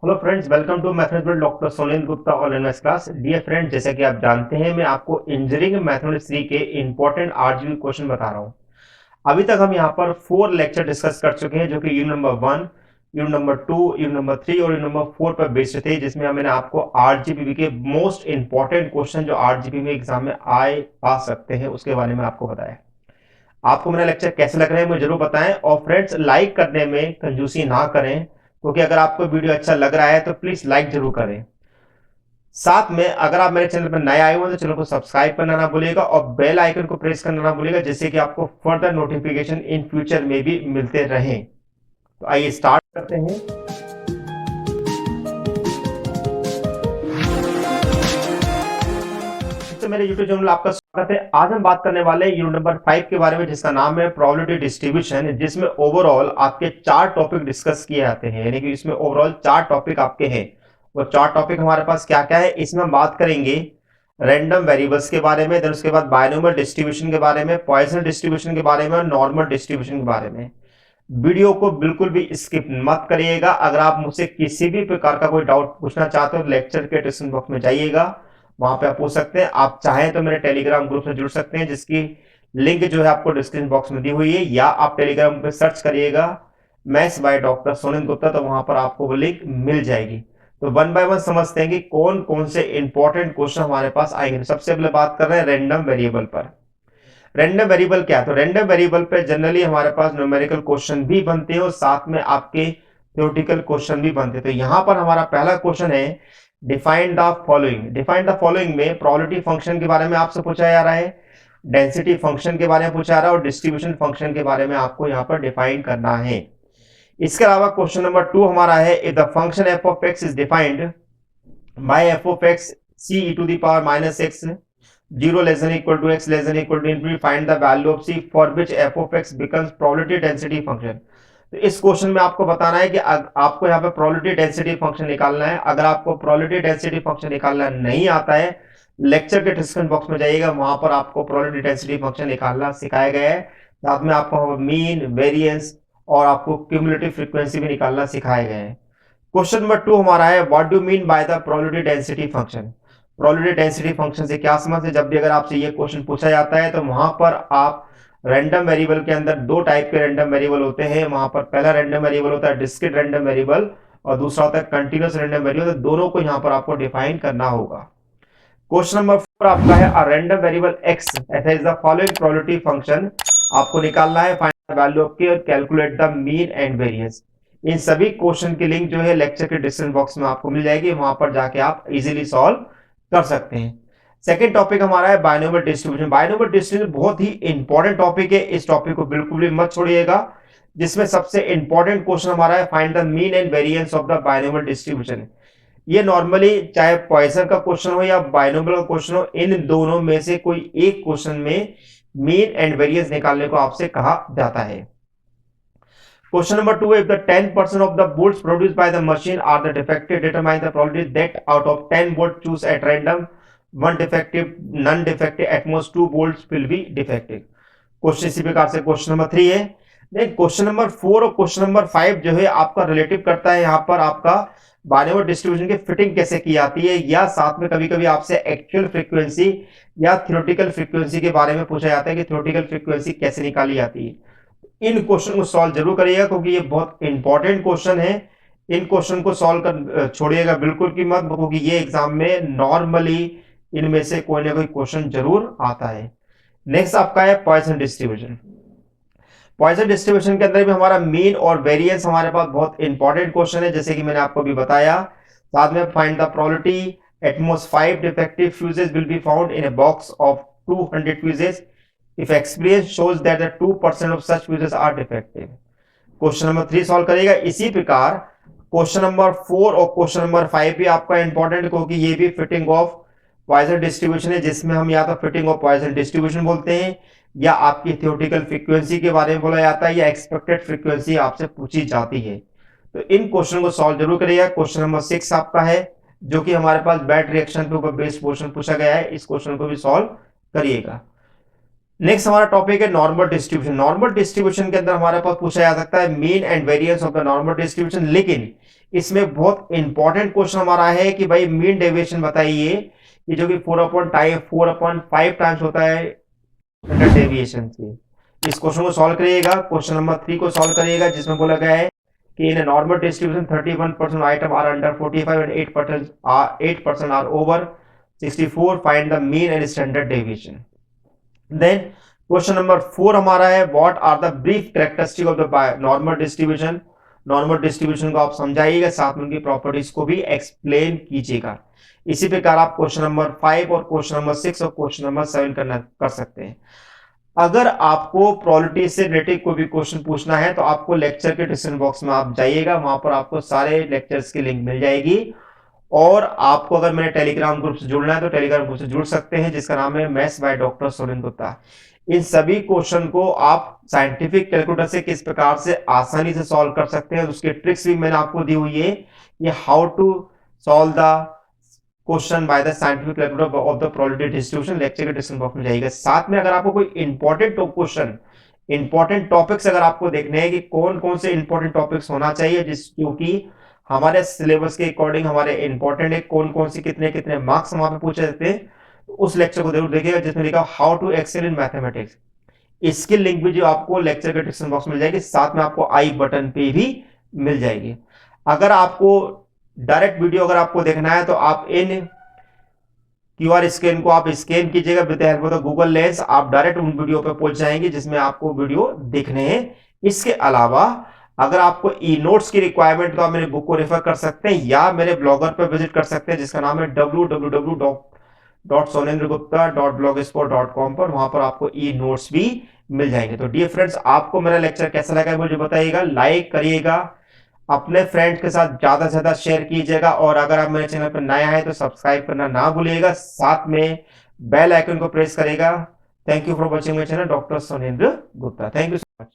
Hello friends, welcome to mathematics doctor Sonil Gupta online class. Dear friends, जैसा कि आप जानते हैं, मैं आपको इंजीनियरिंग मैथमेटिक्स 3 के इंपॉर्टेंट आरजीबी क्वेश्चन बता रहा हूं। अभी तक हम यहां पर 4 लेक्चर डिस्कस कर चुके हैं, जो कि unit number 1, unit number 2, unit number 3 और यूनिट नंबर 4 पर बेस्ड थे, जिसमें मैंने आपको आरजीबी के मोस्ट इंपॉर्टेंट क्वेश्चन जो आरजीबी में एग्जाम में आ सकते हैं उसके बारे में आपको बताया। आपको मेरा लेक्चर कैसे लग रहा है मुझे जरूर बताएं, और फ्रेंड्स लाइक करने में कंजूसी ना करें, क्योंकि अगर आपको वीडियो अच्छा लग रहा है तो प्लीज लाइक जरूर करें। साथ में अगर आप मेरे चैनल पर नए आए हो तो चैनल को सब्सक्राइब करना ना भूलिएगा और बेल आइकन को प्रेस करना ना भूलिएगा, जिससे कि आपको फर्दर नोटिफिकेशन इन फ्यूचर में भी मिलते रहें। तो आइए स्टार्ट करते हैं। तो मेरे YouTube चैनल आपका स्वागत है। आज हम बात करने वाले हैं यूनिट नंबर 5 के बारे में, जिसका नाम है प्रोबेबिलिटी डिस्ट्रीब्यूशन, जिसमें ओवरऑल आपके 4 टॉपिक डिस्कस किए जाते हैं, यानी कि इसमें ओवरऑल 4 टॉपिक आपके हैं। वो 4 टॉपिक हमारे पास क्या क्या है, इसमें हम बात करेंगे रैंडम वेरिएबल्स के बारे में, देन उसके बाद बायनोमियल डिस्ट्रीब्यूशन के बारे में, पॉइसन डिस्ट्रीब्यूशन के बारे में और नॉर्मल डिस्ट्रीब्यूशन के बारे में। वीडियो को बिल्कुल भी स्किप मत करिएगा। अगर आप मुझसे किसी भी प्रकार का कोई डाउट पूछना चाहते हो, लेक्चर के डिस्क्रिप्शन बॉक्स में जाइएगा, वहां पे आप पूछ सकते हैं। आप चाहें तो मेरे टेलीग्राम ग्रुप से जुड़ सकते हैं, जिसकी लिंक जो है आपको डिस्क्रिप्शन बॉक्स में दी हुई है, या आप टेलीग्राम पे सर्च करिएगा maths by doctor Sonil Gupta, तो वहां पर आपको वो लिंक मिल जाएगी। तो वन बाय वन समझते हैं कि कौन कौन से इंपॉर्टेंट क्वेश्चन हमारे पास आएंगे। सबसे पहले बात कर रहे हैं रैंडम वेरिएबल पर। रैंडम वेरिएबल क्या है? तो रैंडम वेरिएबल पे जनरली हमारे पास न्यूमेरिकल क्वेश्चन भी बनते हैं और साथ में आपके थ्योरेटिकल क्वेश्चन भी बनते हैं। तो यहां पर हमारा पहला क्वेश्चन है define the following. Define the following में प्रोबेबिलिटी फंक्शन के बारे में आपसे पूछा जा रहा है, डेंसिटी फंक्शन के बारे में पूछा जा रहा है और डिस्ट्रीब्यूशन फंक्शन के बारे में आपको यहां पर डिफाइन करना है। इसके अलावा क्वेश्चन नंबर 2 हमारा है if the function f of x is defined by f of x c e to the power minus x 0 less than equal to x less than equal to infinity, find the value of c for which f of x becomes probability density function। तो इस question में आपको बताना है कि आपको यहाँ पे probability density function निकालना है। अगर आपको probability density function निकालना नहीं आता है, लेक्चर के डिस्क्रिप्शन बॉक्स में जाइएगा, वहां पर आपको probability density function निकालना सिखाया गया है। साथ में आपको मीन, वेरिएंस और आपको क्यूमुलेटिव फ्रीक्वेंसी भी निकालना सिखाया गया है। क्वेश्चन नंबर 2 हमारा है what do mean by the probability density function. Probability density function से क्या समझ है? जब भी अगर आपसे ये क्वेश्चन पूछा जाता है तो वहां पर आप रैंडम वेरिएबल के अंदर 2 टाइप के रैंडम वेरिएबल होते हैं। वहां पर पहला रैंडम वेरिएबल होता है डिस्क्रीट रैंडम वेरिएबल और दूसरा होता है कंटीन्यूअस रैंडम वेरिएबल। तो दोनों को यहां पर आपको डिफाइन करना होगा। क्वेश्चन नंबर 4 आपका है a random variable x is the following probability function. आपको निकालना है find the value of k और calculate the mean and variance. इन सभी क्वेश्चन की लिंक जो है लेक्चर के डिस्क्रिप्शन बॉक्स में आपको मिल जाएगी, वहां पर जाके आप इजीली सॉल्व कर सकते हैं। सेकंड टॉपिक हमारा है बायनोमियल डिस्ट्रीब्यूशन। बायनोमियल डिस्ट्रीब्यूशन बहुत ही इंपॉर्टेंट टॉपिक है, इस टॉपिक को बिल्कुल भी मत छोड़िएगा। जिसमें सबसे इंपॉर्टेंट क्वेश्चन हमारा है find the mean and variance of the binomial distribution. ये नॉर्मली चाहे पॉइसन का क्वेश्चन हो या बायनोमियल का क्वेश्चन हो, इन दोनों में से कोई एक क्वेश्चन में मीन एंड वेरिएंस निकालने को आपसे कहा जाता है। Question number 2, if the 10% of the volts produced by the machine are the defective, determine the probability that out of 10 volt choose at random, one defective, none defective, at most 2 volts will be defective। Question इसी प्रकार से question number 3 है। Then question number 4 और question number 5 जो है आपका relative करता है यहाँ पर आपका बायनोमियल डिस्ट्रीब्यूशन की फिटिंग कैसे की जाती है, या साथ में कभी कभी आपसे एक्चुअल फ्रीक्वेंसी या थ्योरेटिकल फ्रीक्वेंसी के बारे में पूछा जाता है कि थ्योरेटिकल फ्रीक्वेंसी कैसे निकाली जाती है। इन क्वेश्चन को सॉल्व जरूर करिएगा, क्योंकि ये बहुत इंपॉर्टेंट क्वेश्चन है। इन क्वेश्चन को सॉल्व कर छोड़िएगा बिल्कुल की मत, क्योंकि ये एग्जाम में नॉर्मली इनमें से कोई ना कोई क्वेश्चन जरूर आता है। नेक्स्ट आपका है पॉइसन डिस्ट्रीब्यूशन। पॉइसन डिस्ट्रीब्यूशन के अंदर भी हमारा मीन और वेरिएंस हमारे पास बहुत इंपॉर्टेंट क्वेश्चन है, जैसे कि मैंने आपको भी बताया। साथ में find the probability at most 5 defective fuses will be found in a box of 200 fuses if experience shows that the 2% of such fuses are defective। Question number 3 solve करेगा। इसी प्रकार क्वेश्चन नंबर 4 और क्वेश्चन नंबर 5 भी आपका important, क्योंकि ये भी fitting of Poisson distribution है, जिसमें हम या तो फिटिंग ऑफ पॉइसन डिस्ट्रीब्यूशन बोलते हैं, या आपकी थ्योरेटिकल फ्रीक्वेंसी के बारे में बोला जाता है, या एक्सपेक्टेड फ्रीक्वेंसी आपसे पूछी जाती है। तो इन क्वेश्चन को सॉल्व जरूर करिएगा। क्वेश्चन नंबर 6 आपका है, जो कि हमारे पास बैट रिएक्शन के ऊपर बेस्ड क्वेश्चन पूछा गया है, इस क्वेश्चन को भी सॉल्व करिएगा। नेक्स्ट हमारा टॉपिक है नॉर्मल डिस्ट्रीब्यूशन। नॉर्मल डिस्ट्रीब्यूशन के अंदर हमारे पास पूछा जा सकता है mean and variance of the normal distribution, लेकिन इसमें बहुत इंपॉर्टेंट क्वेश्चन हमारा है कि भाई मीन डेविएशन बताइए, ये जो कि 4/5 टाइम्स होता है स्टैंडर्ड डेविएशन से। इस क्वेश्चन को सॉल्व करिएगा। क्वेश्चन नंबर 3 को सॉल्व करिएगा, जिसमें बोला गया है कि in normal distribution 31% item are under 45 and 8% are over 64, find the mean and standard deviation. Then question number 4 हमारा है what are the brief characteristic of the normal distribution. Normal distribution को आप समझाइएगा, साथ में उनकी प्रॉपर्टीज को भी एक्सप्लेन कीजिएगा। इसी प्रकार आप क्वेश्चन नंबर 5 और क्वेश्चन नंबर 6 और क्वेश्चन नंबर 7 कर सकते हैं। अगर आपको प्रोबेबिलिटी से रिलेटेड कोई भी क्वेश्चन पूछना है तो आपको लेक्चर के डिस्क्रिप्शन बॉक्स में आप जाइएगा, वहां पर आपको सारे लेक्चर्स की लिंक मिल जाएगी। और आपको अगर मेरे टेलीग्राम ग्रुप से जुड़ना है तो टेलीग्राम ग्रुप से जुड़ सकते हैं, जिसका नाम है maths by doctor Soren Gupta. इन सभी क्वेश्चन को आप साइंटिफिक कैलकुलेटर से किस प्रकार से आसानी से सॉल्व कर सकते हैं, उसके ट्रिक्स भी मैंने आपको दी हुई है। ये how to solve the question by the scientific calculator of the probability distribution, lecture के डिस्क्रिप्शन बॉक्स में जाइएगा। साथ में अगर आपको कोई इंपॉर्टेंट क्वेश्चन, इंपॉर्टेंट टॉपिक्स अगर आपको देखने हैं कि कौन कौन से इंपॉर्टेंट टॉपिक्स होना चाहिए जिस क्योंकि हमारे सिलेबस के अकॉर्डिंग हमारे इंपॉर्टेंट है, कौन कौन से कितने कितने मार्क्स वहां पे पूछे जाते हैं, तो उस लेक्चर को जरूर देखिएगा, जिसमें लिखा how to excel in mathematics. इसकी लिंक भी जो आपको लेक्चर के डिस्क्रिप्शन बॉक्स में मिल जाएगी, साथ में आपको आई बटन पे भी मिल जाएगी। अगर आपको डायरेक्ट वीडियो अगर आपको देखना है तो आप इन क्यूआर स्कैन को आप स्कैन कीजिएगा with the help of Google lens, आप डायरेक्ट उन वीडियो पे पहुंच जाएंगे जिसमें आपको वीडियो देखने हैं। इसके अलावा अगर आपको ई नोट्स की रिक्वायरमेंट तो आप मेरे बुक को रेफर कर सकते हैं या मेरे ब्लॉगर पर विजिट कर सकते हैं, जिसका नाम है www.sonendrgupta.blogspot.com पर। वहां पर आपको ई नोट्स भी मिल जाएंगे। तो डियर फ्रेंड्स, आपको मेरा लेक्चर कैसा लगा मुझे बताइएगा, लाइक करिएगा, अपने फ्रेंड्स के साथ ज्यादा से ज्यादा शेयर कीजिएगा, और अगर आप मेरे चैनल पर नया है तो सब्सक्राइब करना ना भूलिएगा, साथ में बेल आइकन को प्रेस करेगा। Thank you for watching my channel doctor Sonendra Gupta. Thank you so much.